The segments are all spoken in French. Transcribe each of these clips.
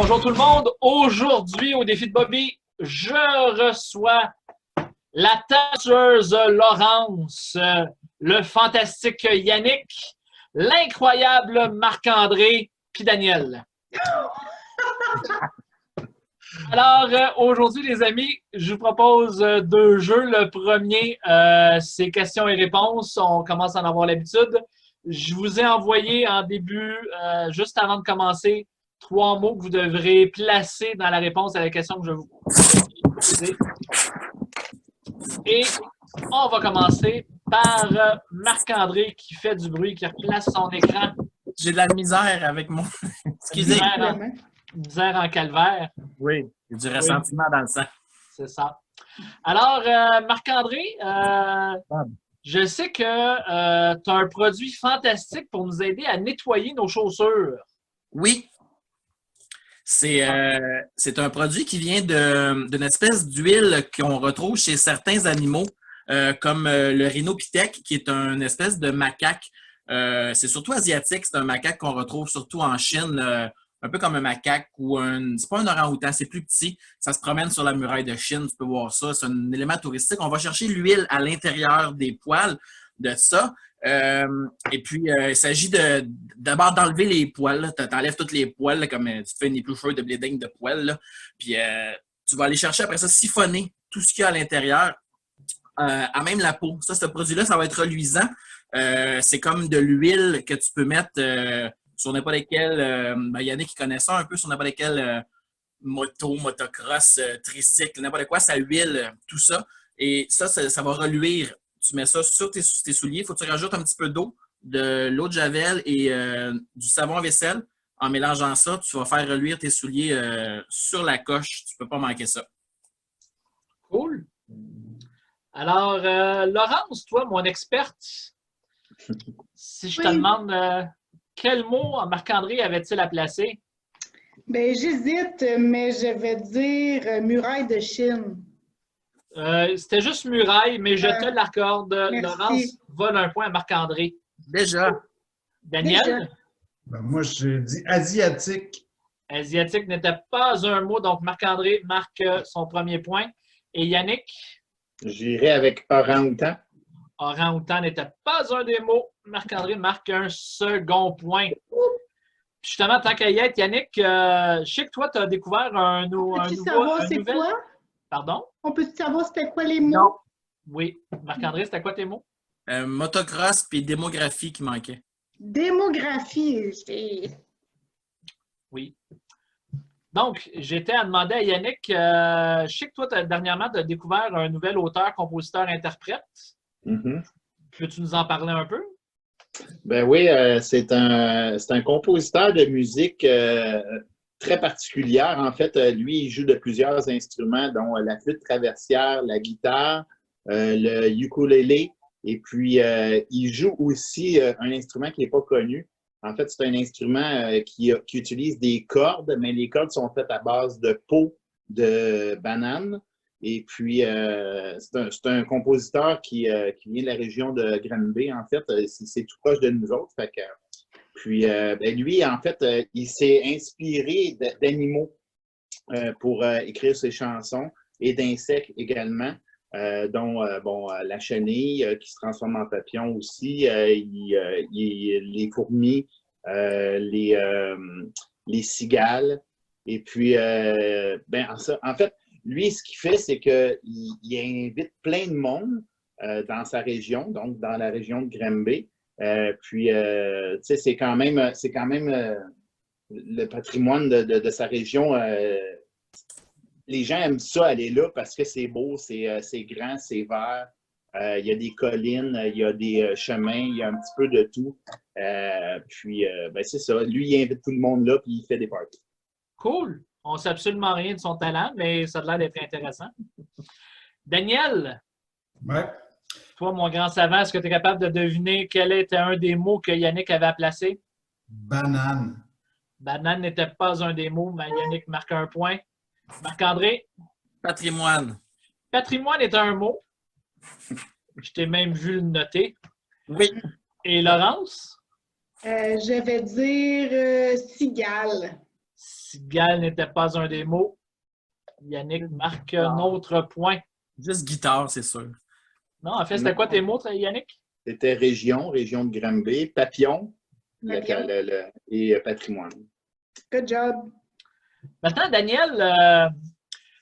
Bonjour tout le monde. Aujourd'hui, au défi de Bobby, je reçois la talentueuse Laurence, le fantastique Yannick, l'incroyable Marc-André, puis Daniel. Alors, aujourd'hui, les amis, je vous propose deux jeux. Le premier, c'est questions et réponses. On commence à en avoir l'habitude. Je vous ai envoyé en début, juste avant de commencer, 3 mots que vous devrez placer dans la réponse à la question que je vous poser. Et on va commencer par Marc-André qui fait du bruit, qui replace son écran. J'ai de la misère avec mon... Excusez. Misère en calvaire. Oui, il y a du ressentiment dans le sang. C'est ça. Alors, Marc-André, je sais que tu as un produit fantastique pour nous aider à nettoyer nos chaussures. Oui. C'est un produit qui vient d'une espèce d'huile qu'on retrouve chez certains animaux, comme le rhinopithèque, qui est une espèce de macaque. C'est surtout asiatique, c'est un macaque qu'on retrouve surtout en Chine, un peu comme un macaque ou c'est pas un orang-outan, c'est plus petit. Ça se promène sur la muraille de Chine, tu peux voir ça. C'est un élément touristique. On va chercher l'huile à l'intérieur des poils de ça. Et puis, il s'agit d'abord d'enlever les poils. Tu enlèves tous les poils, là, comme tu te fais une épluchure de bléding de poils. Là. Puis, tu vas aller chercher après ça, siphonner tout ce qu'il y a à l'intérieur, à même la peau. Ça, ce produit-là, ça va être reluisant. C'est comme de l'huile que tu peux mettre sur n'importe lesquels. Yannick qui connaît ça un peu, sur n'importe lesquels moto, motocross, tricycle, n'importe quoi, ça huile, tout ça. Et ça va reluire. Tu mets ça sur tes souliers. Il faut que tu rajoutes un petit peu d'eau, de l'eau de javel et du savon à vaisselle. En mélangeant ça, tu vas faire reluire tes souliers sur la coche. Tu ne peux pas manquer ça. Cool. Alors, Laurence, toi, mon experte, si je te demande quel mot Marc-André avait-il à placer? Bien, j'hésite, mais je vais dire muraille de Chine. C'était juste muraille, mais je te l'accorde. Laurence vole un point à Marc-André. Déjà. Daniel? Déjà. Ben, moi, je dis asiatique. Asiatique n'était pas un mot, donc Marc-André marque son premier point. Et Yannick? J'irai avec orang-outan. Orang-outan n'était pas un des mots. Marc-André marque un second point. Justement, tant qu'à y être, Yannick, je sais que toi, tu as découvert un nouveau... savoir c'est nouvel... quoi? Pardon? On peut savoir c'était quoi les mots? Non. Oui. Marc-André, c'était quoi tes mots? Motocross puis démographie qui manquait. Démographie. Oui. Donc, j'étais à demander à Yannick, je sais que toi, dernièrement, tu as découvert un nouvel auteur, compositeur, interprète. Mm-hmm. Peux-tu nous en parler un peu? Ben oui, c'est un compositeur de musique très particulière. En fait, lui, il joue de plusieurs instruments, dont la flûte traversière, la guitare, le ukulélé. Et puis, il joue aussi un instrument qui n'est pas connu. En fait, c'est un instrument qui utilise des cordes, mais les cordes sont faites à base de peau de banane. Et puis, c'est un compositeur qui vient de la région de Granby, en fait. C'est tout proche de nous autres. Fait que, puis, lui, en fait, il s'est inspiré d'animaux pour écrire ses chansons et d'insectes également, dont la chenille qui se transforme en papillon aussi, les fourmis, les cigales. Et puis, en fait, lui, ce qu'il fait, c'est qu'il invite plein de monde dans sa région, donc dans la région de Granby. Puis, tu sais, c'est quand même le patrimoine de sa région. Les gens aiment ça, aller là, parce que c'est beau, c'est grand, c'est vert. Il y a des collines, il y a des chemins, il y a un petit peu de tout. Puis, c'est ça. Lui, il invite tout le monde là, puis il fait des parties. Cool! On ne sait absolument rien de son talent, mais ça a l'air d'être intéressant. Daniel, Ouais. toi, mon grand savant, est-ce que tu es capable de deviner quel était un des mots que Yannick avait à placer? Banane. Banane n'était pas un des mots, mais Yannick marque un point. Marc-André? Patrimoine. Patrimoine est un mot. Je t'ai même vu le noter. Oui. Et Laurence? Je vais dire cigale. Cigale n'était pas un des mots. Yannick marque un autre point. Juste guitare, c'est sûr. Non, en fait, c'était quoi tes mots, Yannick? C'était région de Granby, papillon, Papillon. et patrimoine. Good job. Maintenant, Daniel,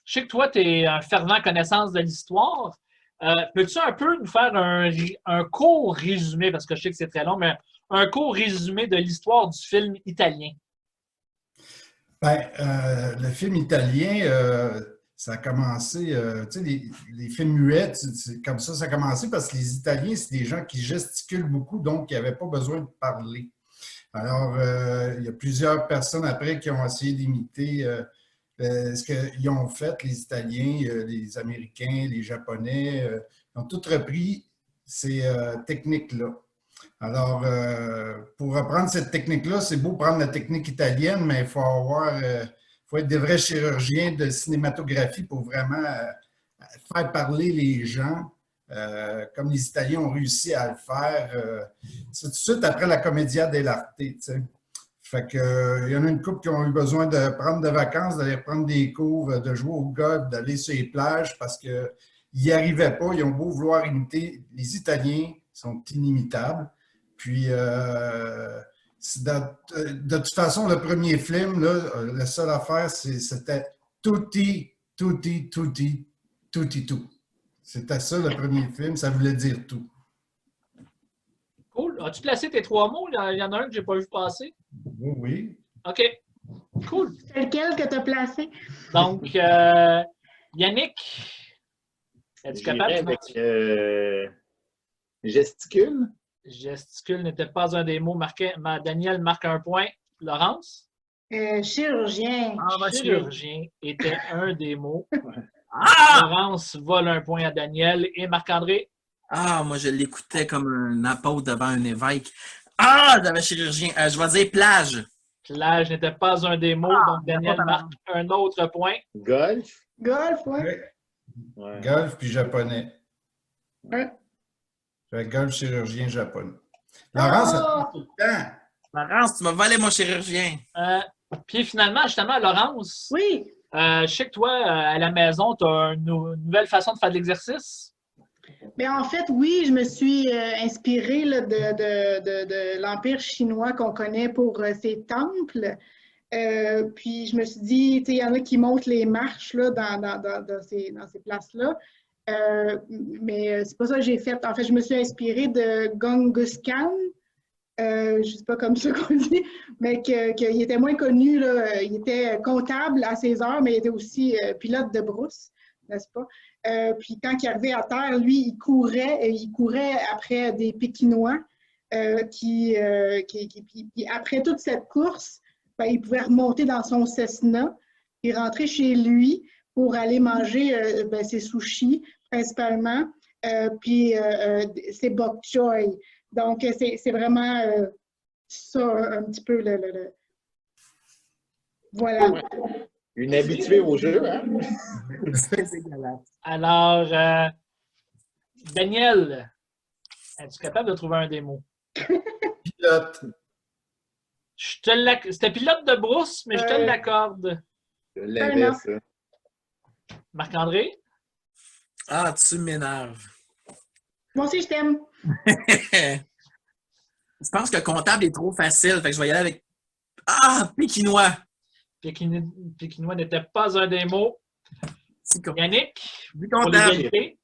je sais que toi, tu es un fervent connaissance de l'histoire. Peux-tu un peu nous faire un court résumé, parce que je sais que c'est très long, mais un court résumé de l'histoire du film italien? Ben, le film italien, ça a commencé, tu sais, les films muets, c'est comme ça a commencé parce que les Italiens, c'est des gens qui gesticulent beaucoup, donc ils n'avaient pas besoin de parler. Alors, il y a plusieurs personnes après qui ont essayé d'imiter ce qu'ils ont fait, les Italiens, les Américains, les Japonais, ils ont tous repris ces techniques-là. Alors, pour reprendre cette technique-là, c'est beau prendre la technique italienne, mais il faut être des vrais chirurgiens de cinématographie pour vraiment faire parler les gens, comme les Italiens ont réussi à le faire. C'est tout de suite après la Commedia dell'arte, tu sais. Fait que, il y en a une couple qui ont eu besoin de prendre des vacances, d'aller prendre des cours, de jouer au golf, d'aller sur les plages parce qu'ils n'y arrivaient pas. Ils ont beau vouloir imiter. Les Italiens sont inimitables. Puis, de toute façon, le premier film, là, la seule affaire, c'était tutti, tutti, tutti, tutti, tout. C'était ça le premier film, ça voulait dire tout. Cool. As-tu placé tes 3 mots? Il y en a un que je n'ai pas vu passer. Oui, oui. OK. Cool. C'est lequel que tu as placé? Donc, Yannick, es-tu capable? Avec gesticule. Gesticule n'était pas un des mots. Daniel marque un point. Laurence? Chirurgien. Chirurgien était un des mots. Ah! Laurence vole un point à Daniel. Et Marc-André? Ah, moi, je l'écoutais comme un apôtre devant un évêque. Ah, j'avais chirurgien. Je vais dire plage. Plage n'était pas un des mots. Donc, Daniel marque un autre point. Golf. Golf, oui. Ouais. Golf puis japonais. Ouais. Golf, chirurgien, japonais. Laurence, ça Oh! prend tout le temps. Laurence, tu m'as volé mon chirurgien. Puis finalement, justement, Laurence, Oui. je sais que toi, à la maison, tu as une nouvelle façon de faire de l'exercice. Mais en fait, oui, je me suis inspirée là, de l'Empire chinois qu'on connaît pour ses temples. Puis je me suis dit, tu sais, il y en a qui montent les marches là, dans ces places-là. Mais c'est pas ça que j'ai fait. En fait, je me suis inspirée de Genghis Khan. Je ne sais pas comme ça qu'on dit, mais qu'il était moins connu. Là. Il était comptable à ses heures, mais il était aussi pilote de brousse, n'est-ce pas? Puis quand il arrivait à terre, lui, il courait après des Pékinois puis après toute cette course, ben, il pouvait remonter dans son Cessna et rentrer chez lui pour aller manger ses sushis, principalement, puis ses bok choy. Donc, c'est vraiment ça, un petit peu le... Voilà. Ouais. Une habituée au jeu, hein? C'est dégueulasse. Alors, Daniel, es-tu capable de trouver un des mots? Pilote. C'était pilote de brousse, mais je te l'accorde. Je l'avais, ça. Marc-André? Ah, tu m'énerves. Moi aussi, je t'aime. Je pense que comptable est trop facile, fait que je vais y aller avec. Ah, Pékinois. Pékinois n'était pas un des mots. Yannick, Du pour comptable. l'égalité.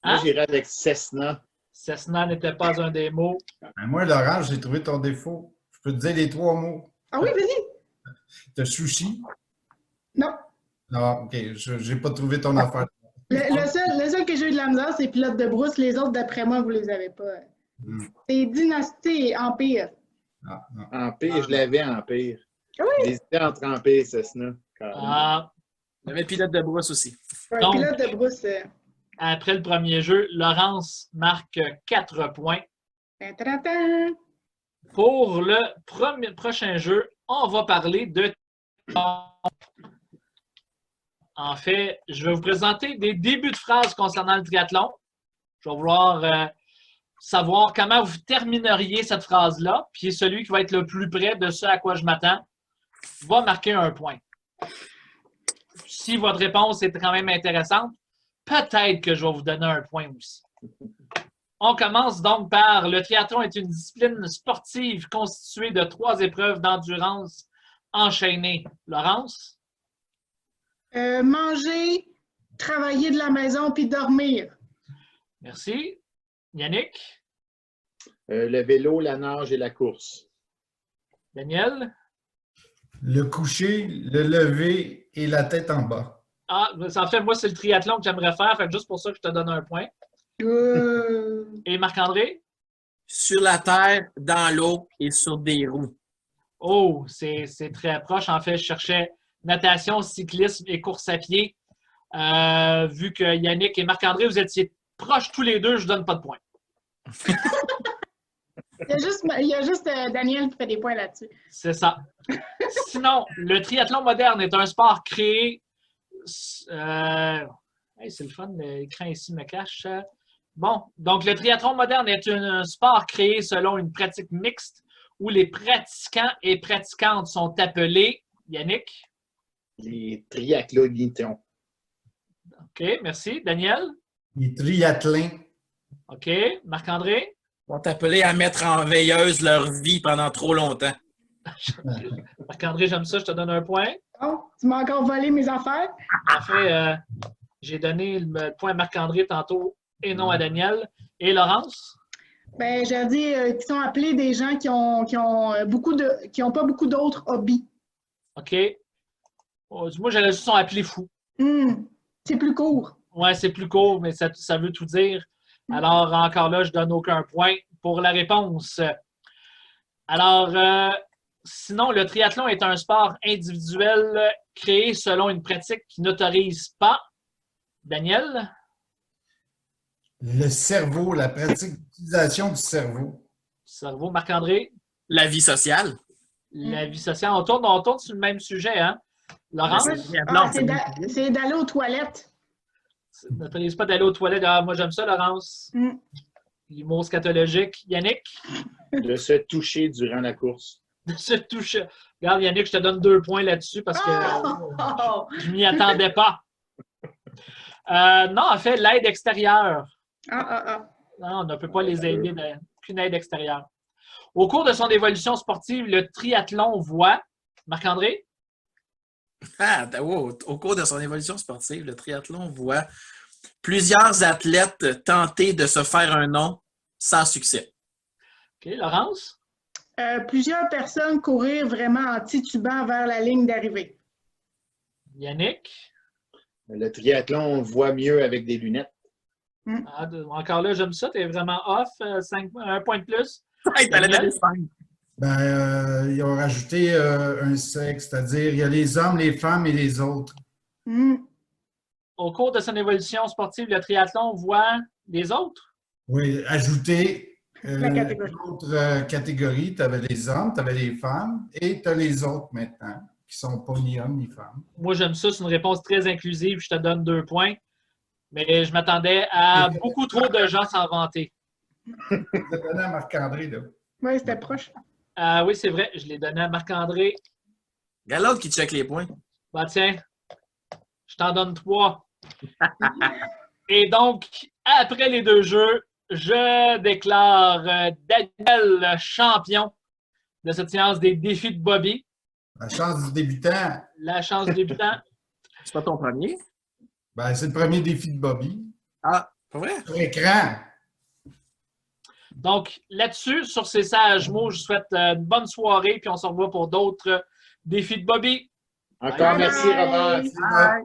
Moi, Hein? j'irais avec Cessna. Cessna n'était pas un des mots. Ben, moi, Laurent, j'ai trouvé ton défaut. Je peux te dire les 3 mots. Ah oui, vas-y. De sushi. Non. Non, OK, je n'ai pas trouvé ton affaire. Le seul que j'ai eu de la misère, c'est pilote de brousse. Les autres, d'après moi, vous les avez pas. C'est Dynastie et Empire. Ah, non. Empire, je l'avais Empire. Ah oui? J'hésitais entre Empire et Cessna. Ah, J'avais le pilote de brousse aussi. Un Donc- pilote de brousse. après le premier jeu, Laurence marque 4 points. Tan-tan-tan-tan. Pour le prochain jeu, on va parler de... En fait, je vais vous présenter des débuts de phrases concernant le triathlon. Je vais vouloir savoir comment vous termineriez cette phrase-là, puis celui qui va être le plus près de ce à quoi je m'attends va marquer un point. Si votre réponse est quand même intéressante, peut-être que je vais vous donner un point aussi. On commence donc par le triathlon est une discipline sportive constituée de 3 épreuves d'endurance enchaînées. Laurence? Manger, travailler de la maison puis dormir. Merci. Yannick? Le vélo, la nage et la course. Daniel? Le coucher, le lever et la tête en bas. Ah, en fait, moi, c'est le triathlon que j'aimerais faire. Fait que juste pour ça que je te donne un point. Et Marc-André? Sur la terre, dans l'eau et sur des roues. Oh, c'est très proche. En fait, je cherchais natation, cyclisme et course à pied. Vu que Yannick et Marc-André, vous étiez proches tous les deux, je ne donne pas de points. Il y a juste Daniel qui fait des points là-dessus. C'est ça. Sinon, le triathlon moderne est un sport créé. Hey, c'est le fun, l'écran ici me cache. Bon, donc le triathlon moderne est un sport créé selon une pratique mixte où les pratiquants et pratiquantes sont appelés. Yannick? Les triathloniens. OK, merci. Daniel? Les triathlètes. OK. Marc-André? Ils sont appelés à mettre en veilleuse leur vie pendant trop longtemps. Marc-André, j'aime ça, je te donne un point. Oh, tu m'as encore volé mes affaires? En fait, j'ai donné le point à Marc-André tantôt et non à Daniel. Et Laurence? Ben, j'ai dit qu'ils sont appelés des gens qui ont pas beaucoup d'autres hobbies. OK. Moi, j'allais juste sont appelés fous. C'est plus court. Ouais, c'est plus court, mais ça veut tout dire. Alors, encore là, je donne aucun point pour la réponse. Alors, sinon, le triathlon est un sport individuel créé selon une pratique qui n'autorise pas. Daniel? Le cerveau, la pratique d'utilisation du cerveau. Cerveau. Marc-André? La vie sociale. La vie sociale. On tourne sur le même sujet, hein? Laurent? C'est d'aller aux toilettes. N'autorise pas d'aller aux toilettes. Ah, moi, j'aime ça, Laurence. L'humour scatologique. Yannick? De se toucher durant la course. De se toucher. Regarde, Yannick, je te donne 2 points là-dessus parce que je m'y attendais pas. Non, en fait, l'aide extérieure. Non, on ne peut pas les aider d'aucune aide extérieure. Au cours de son évolution sportive, le triathlon voit. Marc-André? Au cours de son évolution sportive, le triathlon voit plusieurs athlètes tenter de se faire un nom sans succès. OK, Laurence? Plusieurs personnes courir vraiment en titubant vers la ligne d'arrivée. Yannick? Le triathlon, on le voit mieux avec des lunettes. Encore là, j'aime ça. Tu es vraiment off. 1 point de plus. Ils ont rajouté un sexe, c'est-à-dire il y a les hommes, les femmes et les autres. Au cours de son évolution sportive, le triathlon voit les autres? Oui, ajouter La catégorie. d'autres catégories. Tu avais les hommes, tu avais les femmes et tu as les autres maintenant, qui ne sont pas ni hommes ni femmes. Moi, j'aime ça. C'est une réponse très inclusive. Je te donne 2 points. Mais je m'attendais à beaucoup trop de gens s'en vanter. Je l'ai donné à Marc-André, là. Oui, c'était proche. Oui, c'est vrai. Je l'ai donné à Marc-André. Il y a l'autre qui check les points. Bah tiens, je t'en donne 3. Et donc, après les 2 jeux, je déclare Daniel champion de cette séance des défis de Bobby. La chance du débutant. La chance du débutant. C'est pas ton premier? C'est le premier défi de Bobby. Ah, pas vrai? Sur écran. Donc, là-dessus, sur ces sages mots, je vous souhaite une bonne soirée, puis on se revoit pour d'autres défis de Bobby. Encore merci, Robert. Bye.